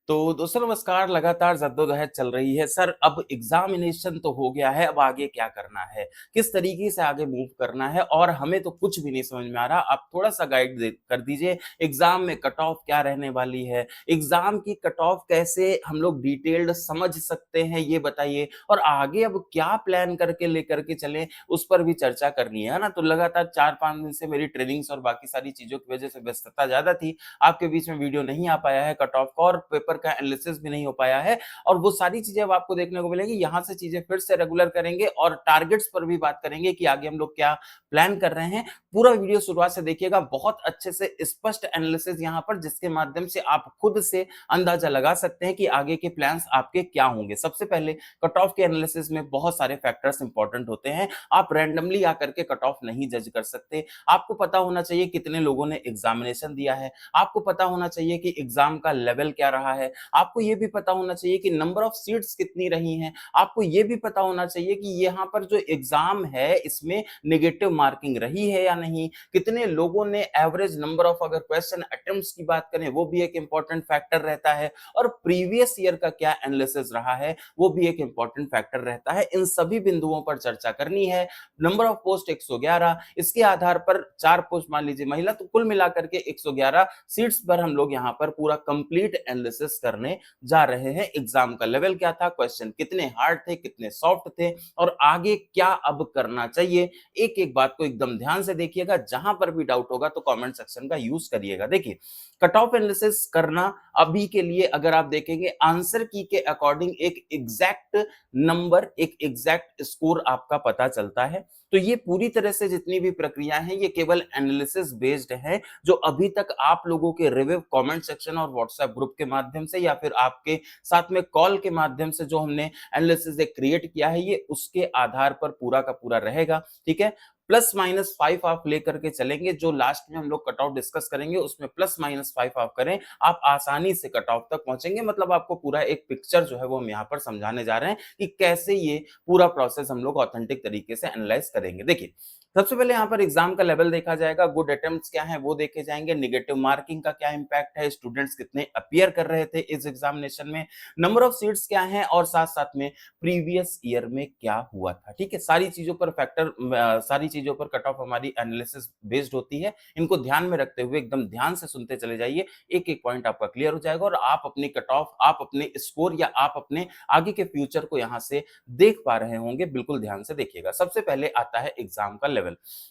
तो दोस्तों नमस्कार, लगातार जद्दोजहद चल रही है। सर अब एग्ज़ामिनेशन तो हो गया है, अब आगे क्या करना है? किस तरीके से आगे मूव करना है? और हमें तो कुछ भी नहीं समझ में आ रहा। आप थोड़ा-सा गाइड दे कर दीजिए, एग्ज़ाम में कट ऑफ क्या रहने वाली है? एग्ज़ाम की कट ऑफ कैसे हम लोग डिटेल्ड समझ सकते हैं, ये बताइए? और आगे अब क्या प्लान करके लेकर के चलें, उस पर भी चर्चा करनी है ना? तो लगातार 4-5 दिन से मेरी ट्रेनिंग्स और बाकी सारी चीज़ों की वजह से व्यस्तता ज़्यादा थी। आपके बीच में वीडियो नहीं आ पाया है कट ऑफ का और पेपर का एनालिसिस भी नहीं हो पाया है और वो सारी चीजें अब आपको देखने को मिलेगी। यहाँ से चीजें फिर से रेगुलर करेंगे और टारगेट्स पर भी बात करेंगे कि आगे हम लोग क्या प्लान कर रहे हैं। पूरा वीडियो शुरुआत से देखिएगा, बहुत अच्छे से स्पष्ट एनालिसिस यहाँ पर, जिसके माध्यम से आप खुद से अंदाजा लगा सकते हैं कि आगे के प्लान्स आपके क्या होंगे। सबसे पहले कट ऑफ के एनालिसिस में बहुत सारे फैक्टर्स इंपॉर्टेंट होते हैं। आप रैंडमली आकर के कट ऑफ नहीं जज कर सकते। आपको पता होना चाहिए कितने लोगों ने एग्जामिनेशन दिया है, आपको पता होना चाहिए कि एग्जाम का लेवल क्या रहा है, आपको ये भी पता होना चाहिए कि नंबर ऑफ सीट्स कितनी रही हैं, आपको ये भी पता होना चाहिए कि यहाँ पर जो एग्जाम है इसमें नेगेटिव मार्किंग रही है या नहीं, कितने लोगों ने एवरेज नंबर ऑफ, अगर क्वेश्चन अटेम्प्ट्स की बात करें वो भी एक इंपॉर्टेंट फैक्टर रहता है, और प्रीवियस ईयर का क्या एनालिसिस रहा है वो भी एक इंपॉर्टेंट फैक्टर रहता है। इन सभी बिंदुओं पर चर्चा करनी है। नंबर ऑफ पोस्ट 111, इसके आधार पर 4 पोस्ट मान लीजिए महिला, तो कुल मिलाकर के 111 सीट्स पर हम लोग यहाँ पर पूरा कंप्लीट एनालिसिस करने जा रहे हैं। एग्जाम का लेवल क्या था, क्वेश्चन कितने हार्ड थे, कितने सॉफ्ट थे, और आगे क्या अब करना चाहिए। एक एक बात को एकदम ध्यान से देखिएगा, जहां पर भी डाउट होगा तो कमेंट सेक्शन का यूज करिएगा। देखिए, कट ऑफ एनालिसिस करना अभी के लिए अगर आप देखेंगे आंसर की के अकॉर्डिंग एक एग्जैक्ट नंबर, एक एग्जैक्ट स्कोर आपका पता चलता है। तो ये पूरी तरह से जितनी भी प्रक्रिया है ये केवल एनालिसिस बेस्ड है, जो अभी तक आप लोगों के रिव्यू कमेंट सेक्शन और व्हाट्सएप ग्रुप के माध्यम से या फिर आपके साथ में कॉल के माध्यम से जो हमने एनालिसिस क्रिएट किया है, ये उसके आधार पर पूरा का पूरा रहेगा। ठीक है, +-5 आप लेकर के चलेंगे। जो लास्ट में हम लोग कट ऑफ डिस्कस करेंगे उसमें +-5 आप करें, आप आसानी से कट ऑफ तक पहुंचेंगे। मतलब आपको पूरा एक पिक्चर जो है वो हम यहाँ पर समझाने जा रहे हैं कि कैसे ये पूरा प्रोसेस हम लोग ऑथेंटिक तरीके से एनालाइज करेंगे। देखिए, सबसे पहले यहाँ पर एग्जाम का लेवल देखा जाएगा, गुड अटेम्प्ट्स क्या है वो देखे जाएंगे, नेगेटिव मार्किंग का क्या इंपैक्ट है, स्टूडेंट्स कितने अपीयर कर रहे थे इस एग्जामिनेशन में, नंबर ऑफ सीट्स क्या है, और साथ साथ में प्रीवियस ईयर में क्या हुआ था। ठीक है, सारी चीजों पर फैक्टर, सारी चीजों पर कट ऑफ हमारी एनालिसिस बेस्ड होती है। इनको ध्यान में रखते हुए एकदम ध्यान से सुनते चले जाइए, एक एक पॉइंट आपका क्लियर हो जाएगा और आप अपनी कट ऑफ, आप अपने स्कोर या आप अपने आगे के फ्यूचर को यहाँ से देख पा रहे होंगे। बिल्कुल ध्यान से देखिएगा। सबसे पहले आता है एग्जाम का लेवल।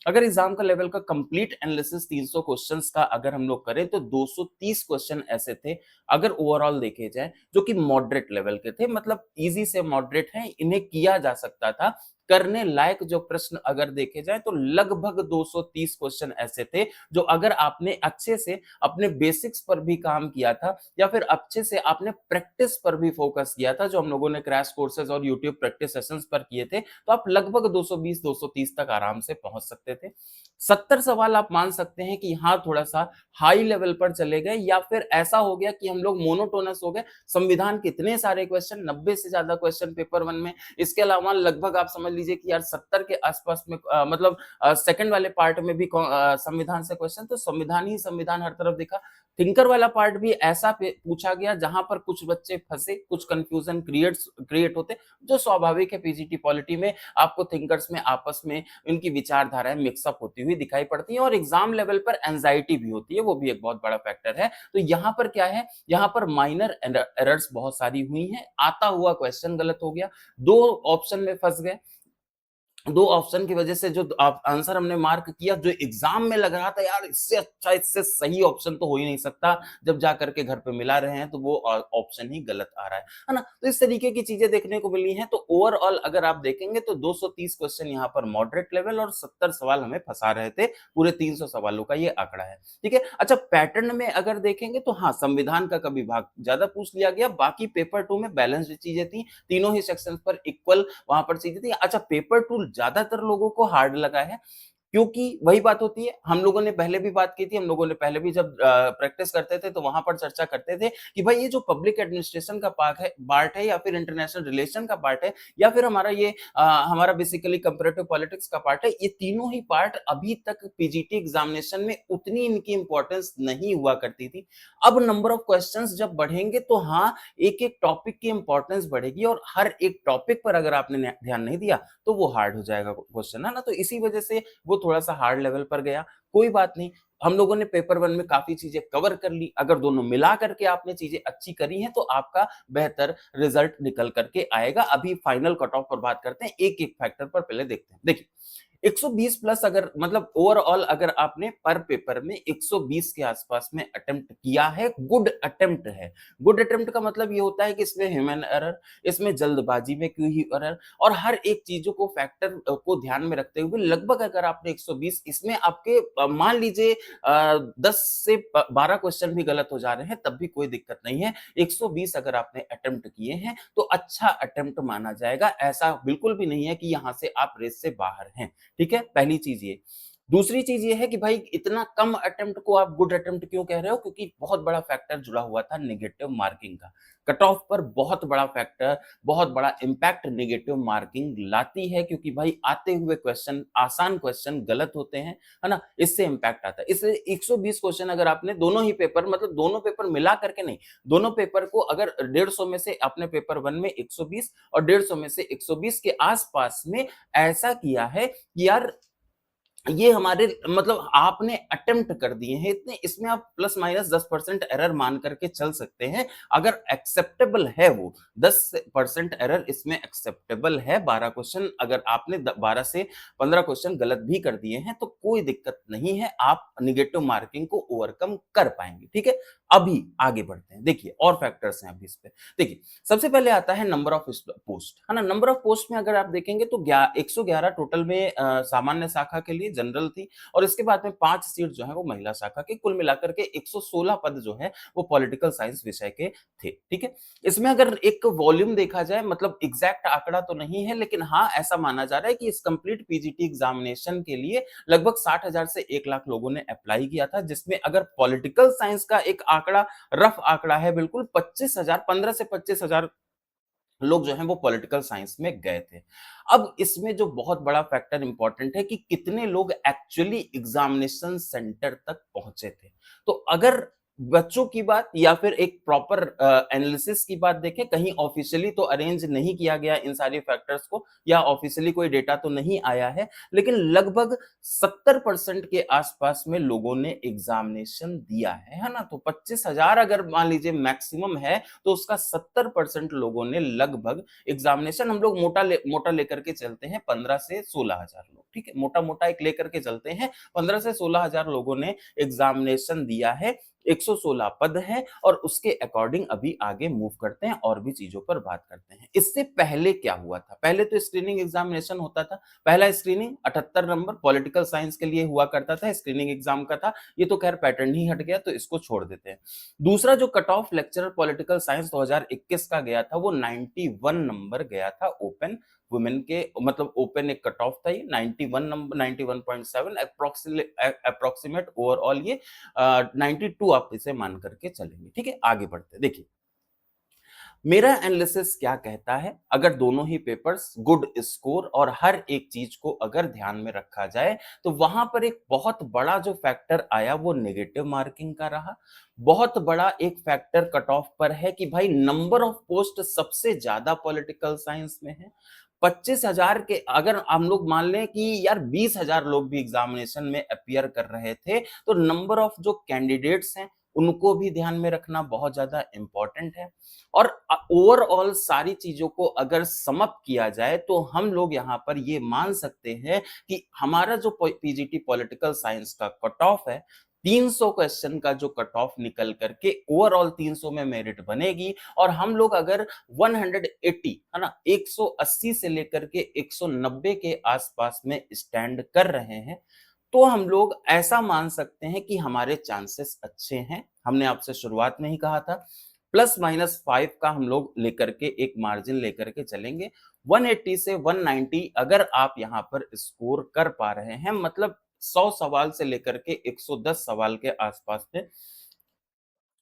अगर एग्जाम का लेवल का कंप्लीट एनालिसिस 300 क्वेश्चंस का अगर हम लोग करें तो 230 क्वेश्चन ऐसे थे, अगर ओवरऑल देखे जाए, जो कि मॉडरेट लेवल के थे, मतलब इजी से मॉडरेट हैं, इन्हें किया जा सकता था। करने लायक जो प्रश्न अगर देखे जाए तो लगभग 230 क्वेश्चन ऐसे थे जो अगर आपने अच्छे से अपने बेसिक्स पर भी काम किया था या फिर अच्छे से आपने प्रैक्टिस पर भी फोकस किया था, जो हम लोगों ने क्रैश कोर्सेज और यूट्यूब प्रैक्टिस सेशंस पर किए थे, तो आप लगभग 220-230 तक आराम से पहुंच सकते थे। 70 सवाल आप मान सकते हैं कि यहाँ थोड़ा सा हाई लेवल पर चले गए, या फिर ऐसा हो गया कि हम लोग मोनोटोनस हो गए। संविधान के इतने सारे क्वेश्चन, 90 से ज्यादा क्वेश्चन पेपर वन में, इसके अलावा लगभग आप समझ लीजिए कि यार 70 के आसपास में मतलब सेकंड वाले पार्ट में भी संविधान से क्वेश्चन, तो संविधान ही संविधान हर तरफ दिखा। थिंकर वाला पार्ट भी ऐसा पूछा गया जहां पर कुछ बच्चे फंसे, कुछ कंफ्यूजन क्रिएट होते, जो स्वाभाविक है। पीजीटी पॉलिटी में आपको थिंकर्स में आपस में इनकी विचारधाराएं मिक्सअप होती हुई दिखाई पड़ती हैं, और एग्जाम लेवल पर एंजाइटी भी होती है, वो भी एक बहुत बड़ा फैक्टर है। तो यहाँ पर क्या है, यहाँ पर माइनर एरर्स बहुत सारी हुई हैं, आता हुआ क्वेश्चन गलत हो गया, 2 ऑप्शन में फंस गए, 2 ऑप्शन की वजह से जो आप आंसर हमने मार्क किया, जो एग्जाम में लग रहा था यार इससे अच्छा, इससे सही ऑप्शन तो हो ही नहीं सकता, जब जा करके घर पे मिला रहे हैं तो वो ऑप्शन ही गलत आ रहा है ना? तो इस तरीके की चीजें देखने को मिली हैं। तो ओवरऑल अगर आप देखेंगे तो 230 क्वेश्चन यहाँ पर मॉडरेट लेवल और 70 सवाल हमें फंसा रहे थे, पूरे 300 सवालों का ये आंकड़ा है। ठीक है, अच्छा पैटर्न में अगर देखेंगे तो हाँ, संविधान का कभी भाग ज्यादा पूछ लिया गया, बाकी पेपर 2 में बैलेंस्ड चीजें थी, तीनों ही सेक्शन पर इक्वल वहां पर चीजें थी। अच्छा, पेपर 2 ज्यादातर लोगों को हार्ड लगा है, क्योंकि वही बात होती है, हम लोगों ने पहले भी बात की थी, हम लोगों ने पहले भी जब प्रैक्टिस करते थे तो वहाँ पर चर्चा करते थे कि भाई ये जो पब्लिक एडमिनिस्ट्रेशन का पार्ट है या फिर इंटरनेशनल रिलेशन का पार्ट है या फिर हमारा ये हमारा बेसिकली कंपैरेटिव पॉलिटिक्स का पार्ट है, ये तीनों ही पार्ट अभी तक पीजीटी एग्जामिनेशन में उतनी इनकी इंपॉर्टेंस नहीं हुआ करती थी। अब नंबर ऑफ क्वेश्चंस जब बढ़ेंगे तो हाँ, एक-एक टॉपिक की इंपॉर्टेंस बढ़ेगी और हर एक टॉपिक पर अगर आपने ध्यान नहीं दिया तो वो हार्ड हो जाएगा क्वेश्चन, है ना? तो इसी वजह से वो थोड़ा-सा हार्ड लेवल पर गया। कोई बात नहीं, हम लोगों ने पेपर 1 में काफ़ी चीज़ें कवर कर ली। अगर दोनों मिला करके आपने चीज़ें अच्छी करी हैं, तो आपका बेहतर रिज़ल्ट निकल कर के आएगा। अभी फाइनल कट ऑफ पर बात करते हैं, एक-एक फैक्टर पर पहले देखते हैं। देखिए, 120 प्लस अगर मतलब ओवरऑल अगर आपने पर पेपर में 120 के आसपास में अटेम्प्ट किया है, गुड अटेम्प्ट है। गुड अटेम्प्ट का मतलब ये होता है कि इसमें ह्यूमन एरर, इसमें जल्दबाजी में की हुई एरर और हर एक चीज़ों को फैक्टर को ध्यान में रखते हुए लगभग अगर आपने 120 इसमें आपके मान लीजिए 10 से 12 क्वेश्चन भी गलत हो जा रहे हैं, तब भी कोई दिक्कत नहीं है। 120 अगर आपने अटेम्प्ट किए हैं, तो अच्छा अटेम्प्ट माना जाएगा। ऐसा बिल्कुल भी नहीं है कि यहाँ से आप रेस से बाहर हैं। ठीक है? पहली चीज़ ये। दूसरी चीज़ ये है कि भाई इतना कम अटेम्प्ट को आप गुड अटेम्प्ट क्यों कह रहे हो? क्योंकि बहुत बड़ा फैक्टर जुड़ा हुआ था नेगेटिव मार्किंग का। कट ऑफ पर बहुत बड़ा फैक्टर, बहुत बड़ा इम्पैक्ट नेगेटिव मार्किंग लाती है क्योंकि भाई आते हुए क्वेश्चन, आसान क्वेश्चन गलत होते हैं, है ना? इससे इम्पैक्ट आता है। इसलिए 120 क्वेश्चन अगर आपने दोनों ही पेपर मतलब दोनों पेपर मिला करके नहीं, दोनों पेपर को अगर 150 में से आपने पेपर 1 में 120 और 150 में से 120 के आस-पास में ऐसा किया है कि यार ये हमारे मतलब आपने अटेम्प्ट कर दिए हैं इतने इसमें आप प्लस माइनस 10% एरर मान करके चल सकते हैं अगर एक्सेप्टेबल है वो 10% एरर इसमें एक्सेप्टेबल है 12 क्वेश्चन अगर आपने 12 से 15 क्वेश्चन गलत भी कर दिए हैं तो कोई दिक्कत नहीं है आप निगेटिव मार्किंग को ओवरकम कर पाएंगे ठीक है अभी आगे बढ़ते हैं देखिए और फैक्टर्स हैं अभी इस पे देखिए सबसे पहले आता है नंबर ऑफ पोस्ट है ना नंबर ऑफ पोस्ट में अगर आप देखेंगे तो 111 टोटल में सामान्य शाखा के लिए जनरल थी और इसके बाद में 5 सीट जो है वो महिला शाखा की कुल मिलाकर के 116 पद जो है वो पॉलिटिकल साइंस विषय के थे ठीक है इसमें अगर एक वॉल्यूम देखा जाए मतलब एग्जैक्ट आंकड़ा तो नहीं है लेकिन हाँ ऐसा माना जा रहा है कि इस कंप्लीट पीजीटी एग्जामिनेशन के लिए लगभग 60,000 से 1 लाख लोगों ने अप्लाई किया था जिसमें अगर पॉलिटिकल साइंस का एक आंकड़ा रफ आंकड़ा है बिल्कुल 25,000 15 से 25,000 लोग जो हैं वो पॉलिटिकल साइंस में गए थे। अब इसमें जो बहुत बड़ा फैक्टर इंपॉर्टेंट है कि कितने लोग एक्चुअली एग्जामिनेशन सेंटर तक पहुंचे थे। तो अगर बच्चों की बात या फिर एक प्रॉपर एनालिसिस की बात देखें कहीं ऑफिशियली तो अरेंज नहीं किया गया इन सारे फैक्टर्स को या ऑफिशियली कोई डेटा तो नहीं आया है लेकिन लगभग 70% के आसपास में लोगों ने एग्जामिनेशन दिया है ना तो 25,000 अगर मान लीजिए मैक्सिमम है तो उसका 70% लोगों ने लगभग एग्जामिनेशन हम लोग मोटा लेकर के चलते हैं 15 से 16,000 लोग ठीक है मोटा मोटा एक लेकर के चलते हैं 15 से 16,000 लोगों ने एग्जामिनेशन दिया है 116 पद है और उसके अकॉर्डिंग अभी आगे मूव करते हैं और भी चीजों पर बात करते हैं इससे पहले क्या हुआ था पहले तो स्क्रीनिंग एग्जामिनेशन होता था पहला स्क्रीनिंग 78 नंबर पॉलिटिकल साइंस के लिए हुआ करता था स्क्रीनिंग एग्जाम का था ये तो खैर पैटर्न ही हट गया तो इसको छोड़ देते हैं दूसरा जो cut off lecturer political science 2021 का गया था वो 91 नंबर गया था ओपन वुमेन के मतलब ओपन एक कट ऑफ था ये 91 नंबर 91.7 अप्रोक्सीमेट ओवरऑल ये 92 आप इसे मान करके चलेंगे ठीक है आगे बढ़ते देखिए मेरा एनालिसिस क्या कहता है अगर दोनों ही पेपर्स गुड स्कोर और हर एक चीज को अगर ध्यान में रखा जाए तो वहां पर एक बहुत बड़ा जो फैक्टर आया वो नेगेटिव मार्किंग का रहा बहुत बड़ा एक फैक्टर कट ऑफ पर है कि भाई नंबर ऑफ पोस्ट सबसे ज्यादा पॉलिटिकल साइंस में है 25,000 के अगर हम लोग मान लें कि यार 20,000 लोग भी एग्जामिनेशन में अपियर कर रहे थे तो नंबर ऑफ जो कैंडिडेट्स हैं उनको भी ध्यान में रखना बहुत ज्यादा इंपॉर्टेंट है और ओवरऑल सारी चीजों को अगर समअप किया जाए तो हम लोग यहाँ पर ये मान सकते हैं कि हमारा जो पीजीटी पॉलिटिकल साइंस का कट ऑफ है 300 क्वेश्चन का जो कट ऑफ निकल करके ओवरऑल 300 में मेरिट बनेगी और हम लोग अगर 180 है ना 180 से लेकर के 190 के आसपास में स्टैंड कर रहे हैं तो हम लोग ऐसा मान सकते हैं कि हमारे चांसेस अच्छे हैं हमने आपसे शुरुआत में ही कहा था प्लस माइनस 5 का हम लोग लेकर के एक मार्जिन लेकर के चलेंगे 180 से 190 अगर आप यहाँ पर स्कोर कर पा रहे हैं मतलब 100 सवाल से लेकर के 110 सवाल के आसपास में,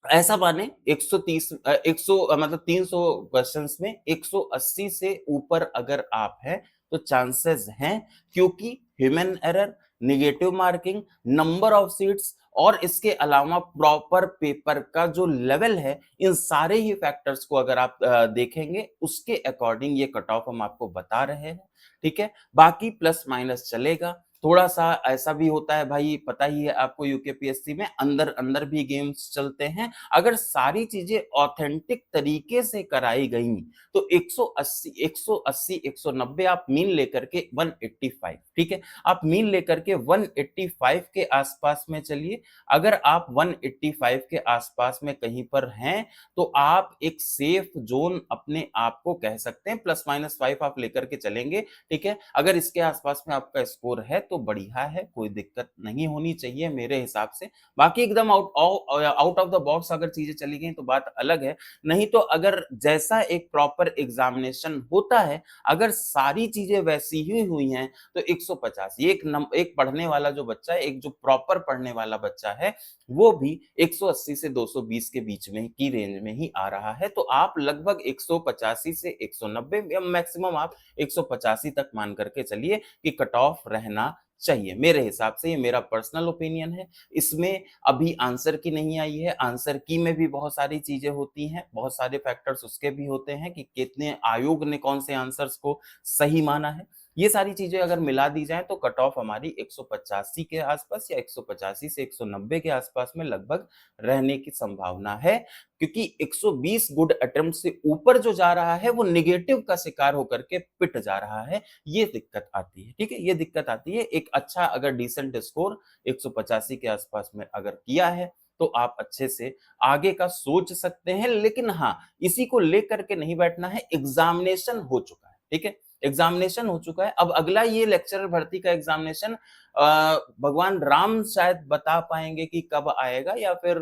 ऐसा माने 130 100 मतलब 300 क्वेश्चंस में 180 से ऊपर अगर आप हैं, तो चांसेस हैं, क्योंकि human error, negative marking, number of seats और इसके अलावा प्रॉपर पेपर का जो लेवल है, इन सारे ही फैक्टर्स को अगर आप देखेंगे, उसके अकॉर्डिंग ये कट ऑफ हम आपको बता रहे हैं, ठीक है? बाकी प्लस माइनस चलेगा। थोड़ा-सा ऐसा भी होता है भाई, पता ही है आपको यूकेपीएससी में अंदर-अंदर भी गेम्स चलते हैं। अगर सारी चीज़ें ऑथेंटिक तरीके से कराई गईं, तो 180, 190 आप मीन लेकर के 185, ठीक है? आप मीन लेकर के 185 के आसपास में चलिए। अगर आप 185 के आसपास में कहीं पर हैं, तो आप एक सेफ ज़ोन अपने आप को कह सकते हैं, प्लस माइनस 5 आप लेकर के चलेंगे, ठीक है? अगर इसके आसपास में आपका स्कोर है तो बढ़िया है, कोई दिक्कत नहीं होनी चाहिए मेरे हिसाब से। बाकी एकदम आउट ऑफ द बॉक्स अगर चीज़ें चली गई तो बात अलग है। नहीं तो अगर जैसा एक प्रॉपर एग्ज़ामिनेशन होता है, अगर सारी चीज़ें वैसी ही हुई हैं, तो 150 एक पढ़ने वाला जो बच्चा है, एक जो प्रॉपर पढ़ने वाला बच्चा है, वो भी 180 से 220 के बीच में की रेंज में ही आ रहा है। तो आप लगभग 185 से 190 या मैक्सिमम आप 185 तक मान करके चलिए कि कट ऑफ रहना चाहिए। मेरे हिसाब से ये मेरा पर्सनल ओपिनियन है। इसमें अभी आंसर की नहीं आई है, आंसर की में भी बहुत सारी चीज़ें होती हैं, बहुत सारे फैक्टर्स उसके भी होते हैं कि कितने आयोग ने कौन से आंसर्स को सही माना है। ये सारी चीज़ें अगर मिला दी जाएँ तो कट ऑफ हमारी 185 के आसपास या 185 से 190 के आसपास में लगभग रहने की संभावना है। क्योंकि 120 गुड अटेम्प्ट से ऊपर जो जा रहा है, वो नेगेटिव का शिकार होकर के पिट जा रहा है। ये दिक्कत आती है, ठीक है? ये दिक्कत आती है। एक अच्छा अगर डिसेंट स्कोर 185 के आसपास में अगर किया है, तो आप अच्छे से आगे का सोच सकते हैं। लेकिन हाँ, इसी को लेकर के नहीं बैठना है, एग्ज़ामिनेशन हो चुका है, ठीक है? एग्ज़ामिनेशन हो चुका है। अब अगला ये लेक्चरर भर्ती का एग्ज़ामिनेशन भगवान राम शायद बता पाएँगे कि कब आएगा या फिर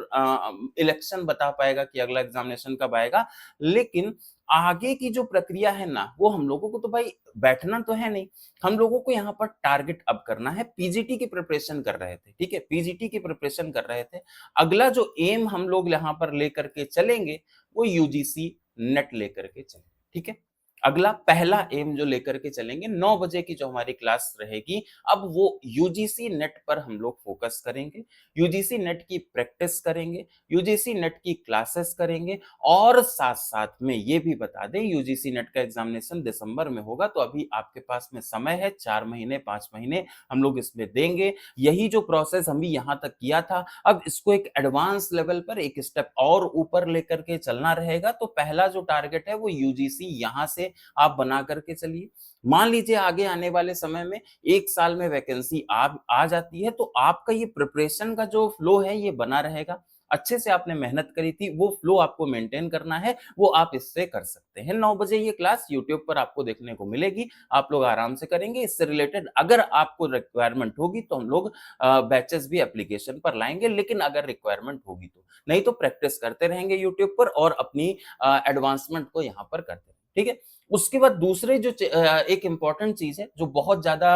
इलेक्शन बता पाएगा कि अगला एग्ज़ामिनेशन कब आएगा। लेकिन आगे की जो प्रक्रिया है ना, वो हम लोगों को तो भाई बैठना तो है नहीं। हम लोगों को यहाँ पर टारगेट अब करना है, पीजीटी की प्रिपरेशन कर रहे थे, ठीक है? पीजीटी की प्रिपरेशन कर रहे थे। अगला जो एम हम लोग यहाँ पर लेकर के चलेंगे, वो यूजीसी नेट लेकर के चलेंगे, ठीक है? अगला पहला एम जो लेकर के चलेंगे, 9 बजे की जो हमारी क्लास रहेगी, अब वो यूजीसी नेट पर हम लोग फोकस करेंगे, यूजीसी नेट की प्रैक्टिस करेंगे, यूजीसी नेट की क्लासेस करेंगे और साथ-साथ में ये भी बता दें, यूजीसी नेट का एग्ज़ामिनेशन दिसंबर में होगा, तो अभी आपके पास में समय है, 4 महीने, 5 महीने हम लोग इसमें देंगे। यही जो प्रोसेस हमने यहाँ तक किया था, अब इसको एक एडवांस लेवल पर एक स्टेप और ऊपर लेकर के चलना रहेगा। तो पहला जो टारगेट है, वो यूजीसी यहाँ से आप बना करके चलिए। मान लीजिए आगे आने वाले समय में 1 साल में वैकेंसी आ जाती है, तो आपका ये प्रिपरेशन का जो फ्लो है, ये बना रहेगा। अच्छे से आपने मेहनत करी थी, वो फ्लो आपको मेंटेन करना है, वो आप इससे कर सकते हैं। 9 बजे ये क्लास यूट्यूब पर आपको देखने को मिलेगी, आप लोग आराम से करेंगे। इससे रिलेटेड अगर आपको रिक्वायरमेंट होगी, तो हम लोग बैचेस भी एप्लीकेशन पर लाएँगे, लेकिन अगर रिक्वायरमेंट होगी तो। नहीं तो प्रैक्टिस करते रहेंगे यूट्यूब पर और अपनी एडवांसमेंट को यहाँ पर करते रहेंगे, ठीक है? उसके बाद दूसरे जो एक इम्पोर्टेंट चीज़ है, जो बहुत ज़्यादा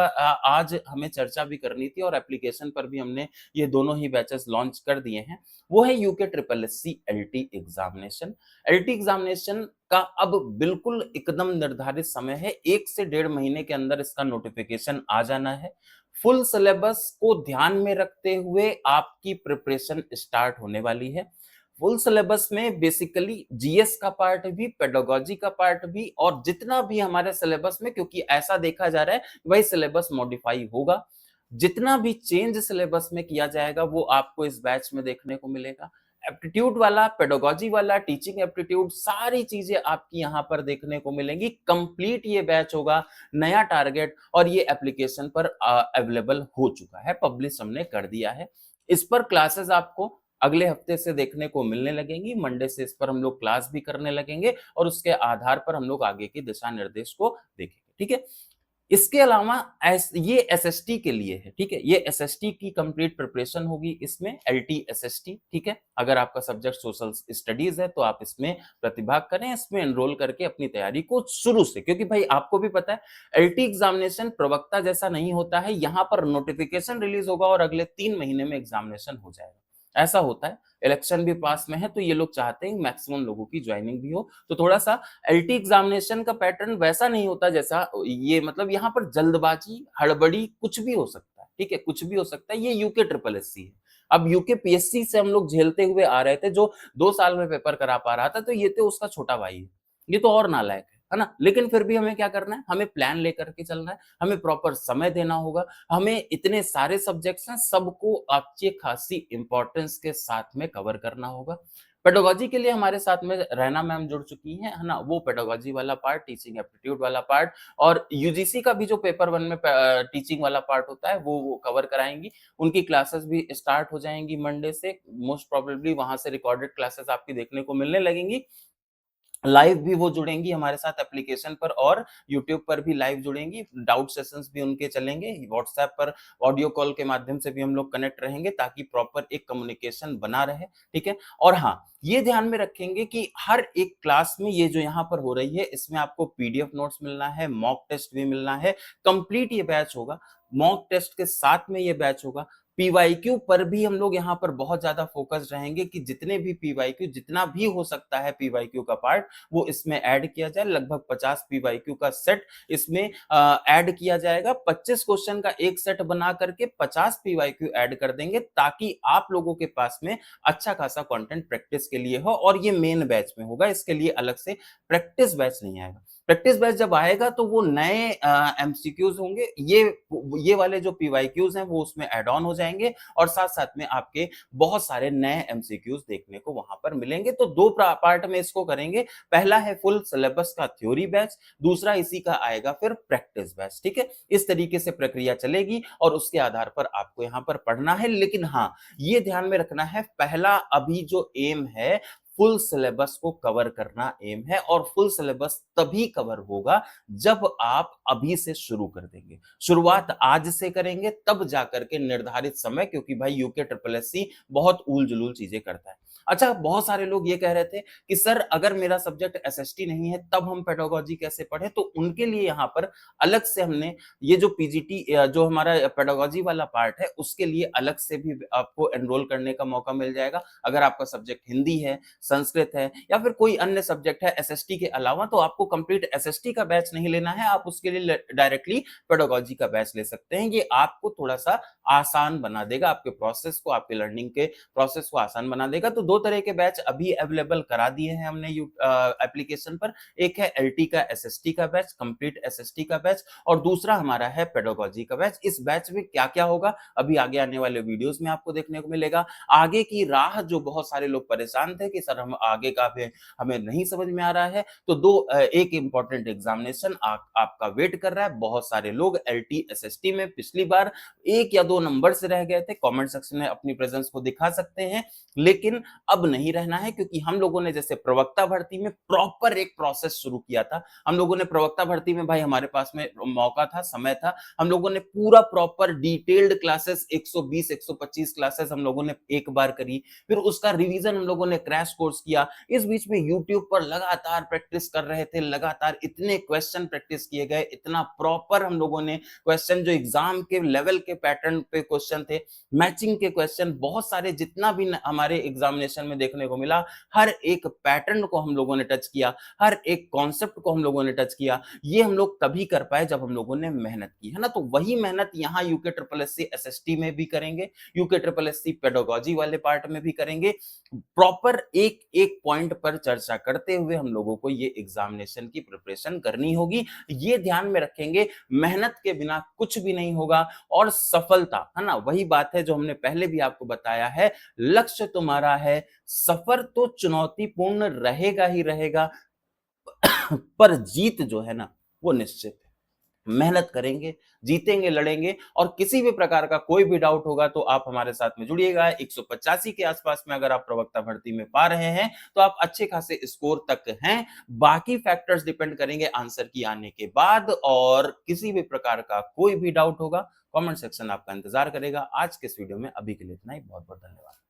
आज हमें चर्चा भी करनी थी और एप्लीकेशन पर भी हमने ये दोनों ही बैचेस लॉन्च कर दिए हैं, वो है UK triple SC LT examination. LT examination का अब बिल्कुल एकदम निर्धारित समय है, 1 से डेढ़ महीने के अंदर इसका नोटिफ़िकेशन आ जाना है। फुल सिलेबस को ध्यान में रखते हुए आपकी प्रिपरेशन स्टार्ट होने वाली है। फुल सिलेबस में बेसिकली जीएस का पार्ट भी, पेडागोजी का पार्ट भी और जितना भी हमारे सिलेबस में, क्योंकि ऐसा देखा जा रहा है वही सिलेबस मॉडिफाई होगा। जितना भी चेंज सिलेबस में किया जाएगा वो आपको इस बैच में देखने को मिलेगा। एप्टीट्यूड वाला, पेडागोजी वाला, टीचिंग एप्टीट्यूड सारी चीजें आपकी यहाँ पर देखने को मिलेंगी। कंप्लीट ये बैच होगा, नया टारगेट और ये एप्लीकेशन पर अवेलेबल हो चुका है, पब्लिश हमने कर दिया है। इस पर क्लासेस आपको अगले हफ्ते से देखने को मिलने लगेंगी। मंडे से इस पर हम लोग क्लास भी करने लगेंगे और उसके आधार पर हम लोग आगे के दिशा निर्देश को देखेंगे, ठीक है? इसके अलावा ये एसएसटी के लिए है, ठीक है? ये एसएसटी की कंप्लीट प्रिपरेशन होगी इसमें, एलटी एसएसटी, ठीक है? अगर आपका सब्जेक्ट सोशल स्टडीज है तो आप इसमें प्रतिभाग करें, इसमें एनरोल करके अपनी तैयारी को शुरू से, क्योंकि भाई आपको भी पता है एलटी एग्जामिनेशन प्रवक्ता जैसा नहीं होता है। यहाँ पर नोटिफिकेशन रिलीज होगा और अगले 3 महीने में एग्जामिनेशन हो जाएगा, ऐसा होता है। इलेक्शन भी पास में है तो ये लोग चाहते हैं मैक्सिमम लोगों की ज्वाइनिंग भी हो, तो थोड़ा सा एलटी एग्जामिनेशन का पैटर्न वैसा नहीं होता जैसा ये, मतलब यहाँ पर जल्दबाजी, हड़बड़ी कुछ भी हो सकता है, ठीक है? कुछ भी हो सकता है। ये यूके ट्रिपल एससी है। अब यूके पीएससी से हम लोग झेलते हुए आ रहे थे, जो 2 साल में पेपर करा पा रहा था, तो ये तो उसका छोटा भाई है। ये तो और नालायक है ना? लेकिन फिर भी हमें क्या करना है? हमें प्लान लेकर के चलना है, हमें प्रॉपर समय देना होगा, हमें इतने सारे सब्जेक्ट्स हैं, सबको अच्छी खासी इंपॉर्टेंस के साथ में कवर करना होगा। पेडागोजी के लिए हमारे साथ में रैना मैम जुड़ चुकी हैं, है ना? वो पेडागोजी वाला पार्ट, टीचिंग एप्टीट्यूड वाला पार्ट और यूजीसी का भी जो पेपर 1 में टीचिंग वाला पार्ट होता है, वो कवर कराएँगी। उनकी क्लासेस भी स्टार्ट हो जाएँगी मंडे से, मोस्ट प्रोबेबली वहाँ से रिकॉर्डेड क्लासेस आपकी देखने को मिलने लगेंगी। लाइव भी वो जुड़ेंगी हमारे साथ एप्लीकेशन पर और यूट्यूब पर भी लाइव जुड़ेंगी, डाउट सेशंस भी उनके चलेंगे, व्हाट्सएप पर ऑडियो कॉल के माध्यम से भी हम लोग कनेक्ट रहेंगे ताकि प्रॉपर एक कम्युनिकेशन बना रहे, ठीक है? और हाँ, ये ध्यान में रखेंगे कि हर एक क्लास में ये जो यहाँ पर हो रही है, इसमें आपको पीडीएफ नोट्स मिलना है, मॉक टेस्ट भी मिलना है, कंप्लीट ये बैच होगा। मॉक टेस्ट के साथ में ये बैच होगा। पीवाईक्यू पर भी हम लोग यहाँ पर बहुत ज़्यादा फ़ोकस्ड रहेंगे कि जितने भी पीवाईक्यू, जितना भी हो सकता है पीवाईक्यू का पार्ट, वो इसमें ऐड किया जाए। लगभग 50 पीवाईक्यू का सेट इसमें ऐड किया जाएगा। 25 क्वेश्चन का एक सेट बना करके 50 पीवाईक्यू ऐड कर देंगे ताकि आप लोगों के पास में अच्छा खासा कंटेंट प्रैक्टिस के लिए हो, और ये मेन बैच में होगा, इसके लिए अलग से प्रैक्टिस बैच नहीं आएगा। प्रैक्टिस बैच जब आएगा तो वो नए एमसीक्यूज होंगे, ये वाले जो पीवाईक्यूज हैं वो उसमें ऐड ऑन हो जाएंगे और साथ-साथ में आपके बहुत सारे नए एमसीक्यूज देखने को वहां पर मिलेंगे। तो 2 पार्ट में इसको करेंगे। पहला है फुल सिलेबस का थ्योरी बैच, दूसरा इसी का आएगा फिर प्रैक्टिस बैच, ठीक है? इस तरीके से प्रक्रिया चलेगी और उसके आधार पर आपको यहाँ पर पढ़ना है। लेकिन हाँ, ये ध्यान में रखना है, पहला अभी जो एम है, फुल सिलेबस को कवर करना एम है, और फुल सिलेबस तभी कवर होगा जब आप अभी से शुरू कर देंगे। शुरुआत आज से करेंगे तब जाकर के निर्धारित समय, क्योंकि भाई यूके ट्रिपल एससी बहुत ऊल-जुलूल चीजें करता है। अच्छा, बहुत सारे लोग ये कह रहे थे कि सर अगर मेरा सब्जेक्ट एसएसटी नहीं है तब हम पेडागोजी कैसे पढ़ें? तो उनके लिए यहाँ पर अलग से हमने ये जो पीजीटी जो हमारा पेडागोजी वाला पार्ट है, उसके लिए अलग से भी आपको एनरोल करने का मौका मिल जाएगा। अगर आपका सब्जेक्ट हिंदी है, संस्कृत है या फिर कोई अन्य सब्जेक्ट है एसएसटी के अलावा, तो आपको कंप्लीट एसएसटी का बैच नहीं लेना है, आप उसके लिए डायरेक्टली पेडागोजी का बैच ले सकते हैं। ये आपको थोड़ा-सा आसान बना देगा, आपके प्रोसेस को, आपके लर्निंग के प्रोसेस को आसान बना देगा। तो 2 तरह के बैच अभी अवेलेबल करा दिए हैं हमने एप्लीकेशन पर। एक है एलटी का एसएसटी का बैच, कंप्लीट एसएसटी का बैच, और दूसरा हमारा है पेडागोजी का बैच। इस बैच में क्या-क्या होगा, अभी आगे आने वाले वीडियोस में आपको देखने को मिलेगा। आगे की राह जो बहुत सारे लोग परेशान थे कि सर हम आगे का भी हमें नहीं समझ में आ रहा है, तो एक इम्पोर्टेंट एग्जामिनेशन आपका वेट कर रहा है। बहुत सारे लोग एलटी एसएसटी में पिछली बार 1 या 2 नंबर से रह गए थे, कमेंट सेक्शन में अपनी प्रेजेंस को दिखा सकते हैं, लेकिन अब नहीं रहना है, क्योंकि हम लोगों ने जैसे प्रवक्ता भर्ती में प्रॉपर एक प्रोसेस शुरू किया था। हम लोगों ने प्रवक्ता भर्ती में, भाई हमारे पास में मौका था, समय था, हम लोगों ने पूरा प्रॉपर डिटेल्ड क्लासेस 120 125 क्लासेस हम लोगों ने एक बार करी, फिर उसका रिवीजन हम लोगों ने क्रैश कोर्स किया। इस बीच में यूट्यूब पर लगातार प्रैक्टिस कर रहे थे, लगातार इतने क्वेश्चन प्रैक्टिस किए गए, इतना प्रॉपर हम लोगों ने क्वेश्चन जो एग्जाम के लेवल के पैटर्न पे क्वेश्चन थे, मैचिंग के क्वेश्चन बहुत सारे, जितना भी हमारे एग्जामिनेशन में देखने को मिला, हर एक पैटर्न को हम लोगों ने टच किया, हर एक कॉन्सेप्ट को हम लोगों ने टच किया। ये हम लोग तभी कर पाए जब हम लोगों ने मेहनत की, है ना? तो वही मेहनत यहाँ यूके ट्रिपल एससी एसएसटी में भी करेंगे, यूके ट्रिपल एससी पेडागोजी वाले पार्ट में भी करेंगे। प्रॉपर एक एक पॉइंट पर चर्चा करते हुए हम लोगों को ये एग्जामिनेशन की प्रिपरेशन करनी होगी। ये ध्यान में रखेंगे, मेहनत के बिना कुछ भी नहीं होगा, और सफलता, है ना, वही बात है जो हमने पहले भी आपको बताया है, लक्ष्य तुम्हारा है, सफर तो चुनौतीपूर्ण रहेगा ही रहेगा, पर जीत जो है ना, वो निश्चित है। मेहनत करेंगे, जीतेंगे, लड़ेंगे और किसी भी प्रकार का कोई भी डाउट होगा तो आप हमारे साथ में जुड़िएगा। 185 के आसपास में अगर आप प्रवक्ता भर्ती में पा रहे हैं, तो आप अच्छे खासे स्कोर तक हैं। बाकी फैक्टर्स डिपेंड करेंगे आंसर की आने के बाद और किसी भी प्रकार का कोई भी डाउट होगा, कमेंट सेक्शन आपका इंतज़ार करेगा। आज के इस वीडियो में अभी के लिए इतना ही। बहुत-बहुत धन्यवाद।